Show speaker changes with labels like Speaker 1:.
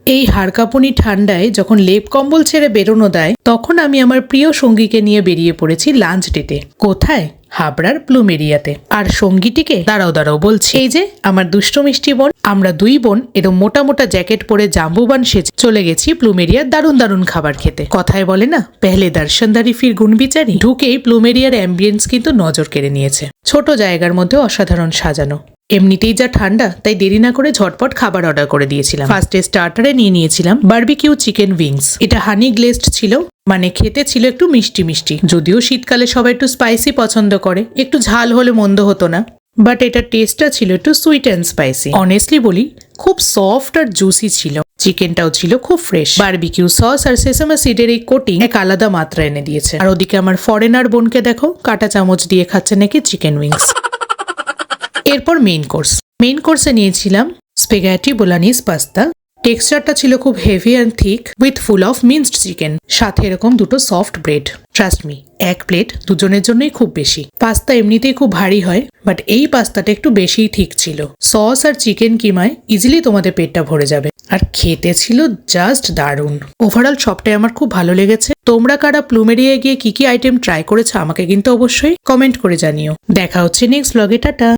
Speaker 1: এই হাড়কাঁপুনি ঠান্ডায় যখন লেপ কম্বল ছেড়ে বেরোনো দেয় তখন আমি আমার প্রিয় সঙ্গীকে নিয়ে বেরিয়ে পড়েছি লাঞ্চ ডেতে। কোথায়? হাবড়ার প্লুমেরিয়াতে। আর সঙ্গীটিকে দাঁড়াও বলছি, এই যে আমার দুষ্ট মিষ্টি বোন। আমরা দুই বোন এরম মোটা মোটা জ্যাকেট পরে জাম্বুবান সেজে চলে গেছি প্লুমেরিয়ার দারুণ দারুণ খাবার খেতে। কথায় বলে না, পেহলে দর্শনদারি ফির গুণ বিচারি। ঢুকেই প্লুমেরিয়ার অ্যাম্বিয়েন্স কিন্তু নজর কেড়ে নিয়েছে। ছোট জায়গার মধ্যে অসাধারণ সাজানো। এমনিতেই যা ঠান্ডা, তাই দেরি না করে ঝটপট খাবার অর্ডার করে দিয়েছিলাম। ফার্স্টে স্টার্টারে নিয়েছিলাম বারবিকিউ চিকেন উইংস। এটা হানি গ্লেজড ছিল, মানে খেতে ছিল একটু মিষ্টি মিষ্টি। যদিও শীতকালে সবাই একটু স্পাইসি পছন্দ করে, একটু ঝাল হলে মন্দ হতো না, বাট এটার টেস্টটা ছিল একটু সুইট অ্যান্ড স্পাইসি। অনেস্টলি বলি, খুব সফট আর জুসি ছিল। চিকেনটাও ছিল খুব ফ্রেশ। বারবিকিউ সস আর সেসামে সিডের এই কোটিং এক আলাদা মাত্রা এনে দিয়েছে। আর ওদিকে আমার ফরেনার বোনকে দেখো, কাঁটা চামচ দিয়ে খাচ্ছে নাকি চিকেন উইংস। এরপর মেইন কোর্সে নিয়েছিলাম স্পেগেটি বোলানিস পাস্তা। টেক্সচারটা ছিল খুব heavy and thick with full of minced chicken, সাথে এরকম দুটো সফট ব্রেড। ট্রাস্ট মি, এক প্লেট দুজনের জন্যই খুব বেশি। পাস্তা এমনিতেই খুব ভারী হয়, বাট এই পাস্তাটা একটু বেশিই ঠিক ছিল। সস আর চিকেন কিমায় ইজিলি তোমাদের পেটটা ভরে যাবে। আর খেতে ছিল জাস্ট দারুণ। ওভারঅল সবটাই আমার খুব ভালো লেগেছে। তোমরা কারা প্লুমেরিয়ায় গিয়ে কি কি আইটেম ট্রাই করেছো আমাকে কিন্তু অবশ্যই কমেন্ট করে জানিও। দেখা হচ্ছে নেক্সট ব্লগে। টাটা।